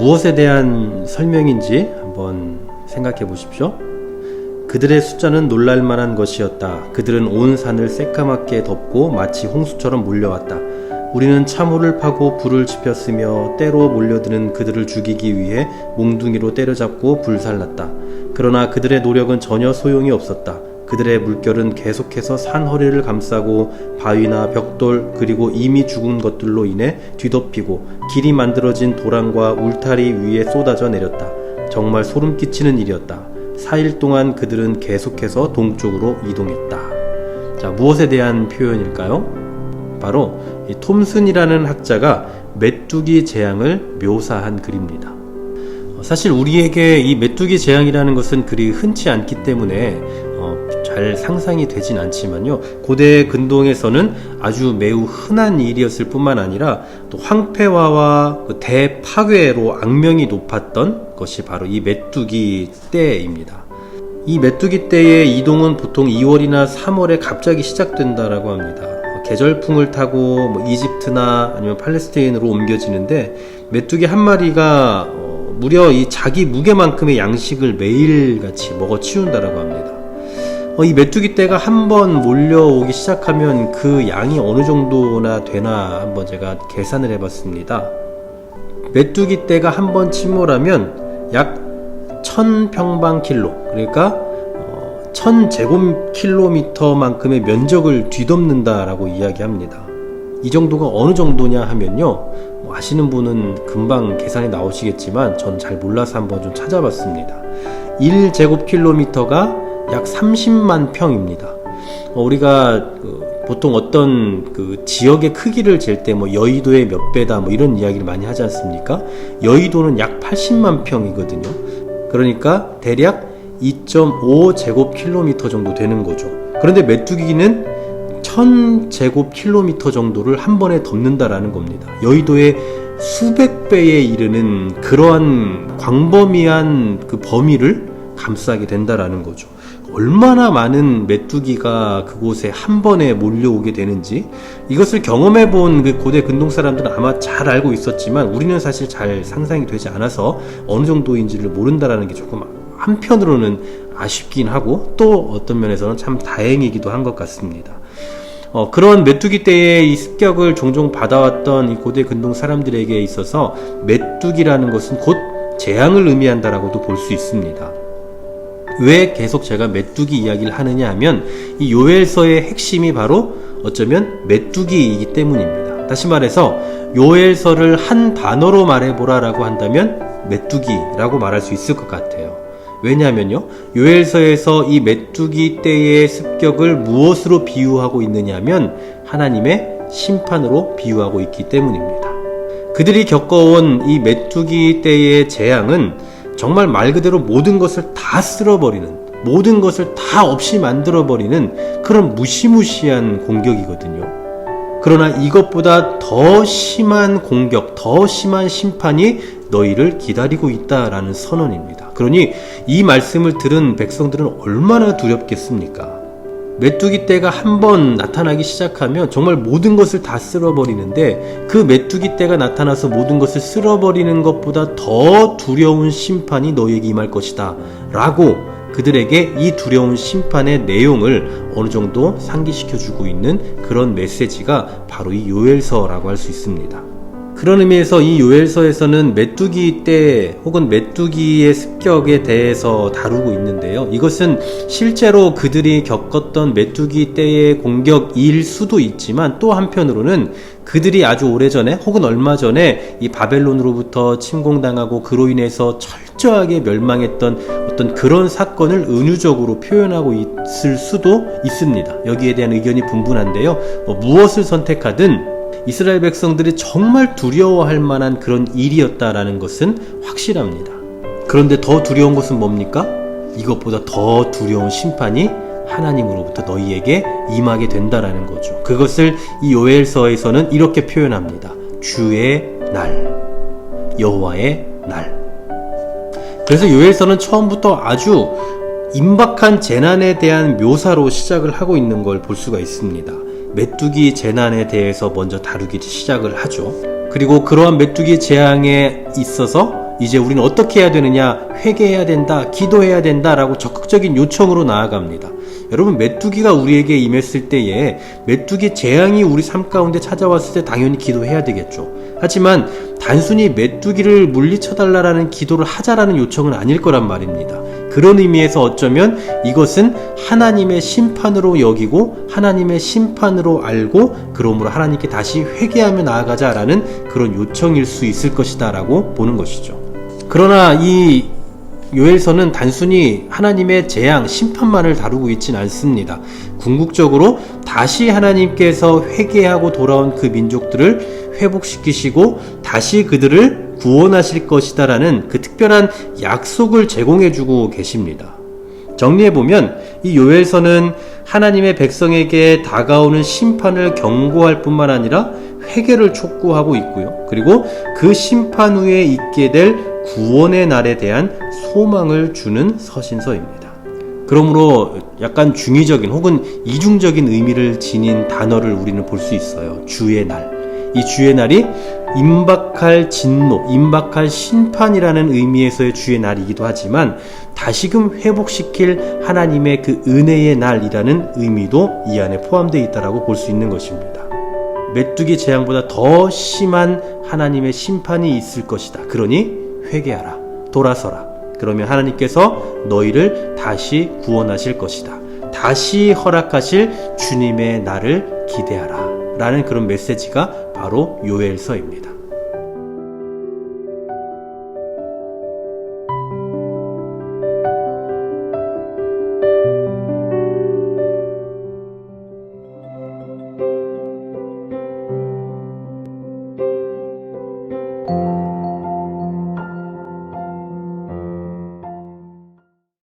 무엇에 대한 설명인지 한번 생각해 보십시오. 그들의 숫자는 놀랄만한 것이었다. 그들은 온 산을 새까맣게 덮고 마치 홍수처럼 몰려왔다. 우리는 참호를 파고 불을 지폈으며 때로 몰려드는 그들을 죽이기 위해 몽둥이로 때려잡고 불살랐다. 그러나 그들의 노력은 전혀 소용이 없었다. 그들의 물결은 계속해서 산 허리를 감싸고 바위나 벽돌 그리고 이미 죽은 것들로 인해 뒤덮이고 길이 만들어진 도랑과 울타리 위에 쏟아져 내렸다. 정말 소름 끼치는 일이었다. 4일 동안 그들은 계속해서 동쪽으로 이동했다. 자, 무엇에 대한 표현일까요? 바로 이 톰슨이라는 학자가 메뚜기 재앙을 묘사한 글입니다. 사실 우리에게 이 메뚜기 재앙이라는 것은 그리 흔치 않기 때문에 잘 상상이 되진 않지만요, 고대 근동에서는 아주 매우 흔한 일이었을 뿐만 아니라 또 황폐화와 대파괴로 악명이 높았던 것이 바로 이 메뚜기 떼입니다. 이 메뚜기 떼의 이동은 보통 2월이나 3월에 갑자기 시작된다라고 합니다. 계절풍을 타고 이집트나 아니면 팔레스타인으로 옮겨지는데, 메뚜기 한 마리가 무려 이 자기 무게만큼의 양식을 매일같이 먹어 치운다라고 합니다. 이 메뚜기 떼가 한번 몰려오기 시작하면 그 양이 어느 정도나 되나 한번 제가 계산을 해봤습니다. 메뚜기 떼가 한번 침몰하면 약 1000평방킬로, 그러니까 1000제곱킬로미터만큼의 면적을 뒤덮는다라고 이야기합니다. 이 정도가 어느 정도냐 하면요, 아시는 분은 금방 계산이 나오시겠지만 전 잘 몰라서 한번 좀 찾아봤습니다. 1제곱킬로미터가 약 30만 평입니다. 우리가 보통 어떤 지역의 크기를 잴 때 여의도의 몇 배다 이런 이야기를 많이 하지 않습니까? 여의도는 약 80만 평이거든요. 그러니까 대략 2.5제곱킬로미터 정도 되는 거죠. 그런데 메뚜기는 1000제곱킬로미터 정도를 한 번에 덮는다라는 겁니다. 여의도의 수백 배에 이르는 그러한 광범위한 그 범위를 감싸게 된다라는 거죠. 얼마나 많은 메뚜기가 그곳에 한 번에 몰려오게 되는지, 이것을 경험해본 그 고대 근동 사람들은 아마 잘 알고 있었지만 우리는 사실 잘 상상이 되지 않아서 어느 정도인지를 모른다라는 게 조금 한편으로는 아쉽긴 하고, 또 어떤 면에서는 참 다행이기도 한 것 같습니다. 그런 메뚜기 떼의 이 습격을 종종 받아왔던 이 고대 근동 사람들에게 있어서 메뚜기라는 것은 곧 재앙을 의미한다라고도 볼 수 있습니다. 왜 계속 제가 메뚜기 이야기를 하느냐 하면, 이 요엘서의 핵심이 바로 어쩌면 메뚜기이기 때문입니다. 다시 말해서 요엘서를 한 단어로 말해보라 라고 한다면 메뚜기라고 말할 수 있을 것 같아요. 왜냐하면요, 요엘서에서 이 메뚜기 떼의 습격을 무엇으로 비유하고 있느냐면 하나님의 심판으로 비유하고 있기 때문입니다. 그들이 겪어온 이 메뚜기 떼의 재앙은 정말 말 그대로 모든 것을 다 쓸어버리는, 모든 것을 다 없이 만들어버리는 그런 무시무시한 공격이거든요. 그러나 이것보다 더 심한 공격, 더 심한 심판이 너희를 기다리고 있다라는 선언입니다. 그러니 이 말씀을 들은 백성들은 얼마나 두렵겠습니까? 메뚜기 떼가 한번 나타나기 시작하면 정말 모든 것을 다 쓸어버리는데, 그 메뚜기 떼가 나타나서 모든 것을 쓸어버리는 것보다 더 두려운 심판이 너희에게 임할 것이다 라고 그들에게 이 두려운 심판의 내용을 어느 정도 상기시켜주고 있는 그런 메시지가 바로 이 요엘서라고 할 수 있습니다. 그런 의미에서 이 요엘서에서는 메뚜기 떼 혹은 메뚜기의 습격에 대해서 다루고 있는데요, 이것은 실제로 그들이 겪었던 메뚜기 떼의 공격일 수도 있지만, 또 한편으로는 그들이 아주 오래전에 혹은 얼마 전에 이 바벨론으로부터 침공당하고 그로 인해서 철저하게 멸망했던 어떤 그런 사건을 은유적으로 표현하고 있을 수도 있습니다. 여기에 대한 의견이 분분한데요, 무엇을 선택하든 이스라엘 백성들이 정말 두려워할 만한 그런 일이었다라는 것은 확실합니다. 그런데 더 두려운 것은 뭡니까? 이것보다 더 두려운 심판이 하나님으로부터 너희에게 임하게 된다라는 거죠. 그것을 이 요엘서에서는 이렇게 표현합니다. 주의 날, 여호와의 날. 그래서 요엘서는 처음부터 아주 임박한 재난에 대한 묘사로 시작을 하고 있는 걸 볼 수가 있습니다. 메뚜기 재난에 대해서 먼저 다루기 시작을 하죠. 그리고 그러한 메뚜기 재앙에 있어서 이제 우리는 어떻게 해야 되느냐? 회개해야 된다, 기도해야 된다라고 적극적인 요청으로 나아갑니다. 여러분, 메뚜기가 우리에게 임했을 때에 메뚜기 재앙이 우리 삶 가운데 찾아왔을 때 당연히 기도해야 되겠죠. 하지만 단순히 메뚜기를 물리쳐달라는 기도를 하자라는 요청은 아닐 거란 말입니다. 그런 의미에서 어쩌면 이것은 하나님의 심판으로 여기고 하나님의 심판으로 알고 그러므로 하나님께 다시 회개하며 나아가자라는 그런 요청일 수 있을 것이다 라고 보는 것이죠. 그러나 이 요엘서는 단순히 하나님의 재앙, 심판만을 다루고 있지는 않습니다. 궁극적으로 다시 하나님께서 회개하고 돌아온 그 민족들을 회복시키시고 다시 그들을 구원하실 것이다라는 그 특별한 약속을 제공해주고 계십니다. 정리해보면 이 요엘서는 하나님의 백성에게 다가오는 심판을 경고할 뿐만 아니라 회개를 촉구하고 있고요. 그리고 그 심판 후에 있게 될 구원의 날에 대한 소망을 주는 서신서입니다. 그러므로 약간 중의적인 혹은 이중적인 의미를 지닌 단어를 우리는 볼 수 있어요. 주의 날. 이 주의 날이 임박할 진노, 임박할 심판이라는 의미에서의 주의 날이기도 하지만 다시금 회복시킬 하나님의 그 은혜의 날이라는 의미도 이 안에 포함되어 있다고 볼 수 있는 것입니다. 메뚜기 재앙보다 더 심한 하나님의 심판이 있을 것이다. 그러니 회개하라, 돌아서라. 그러면 하나님께서 너희를 다시 구원하실 것이다. 다시 허락하실 주님의 날을 기대하라 라는 그런 메시지가 바로 요엘서입니다.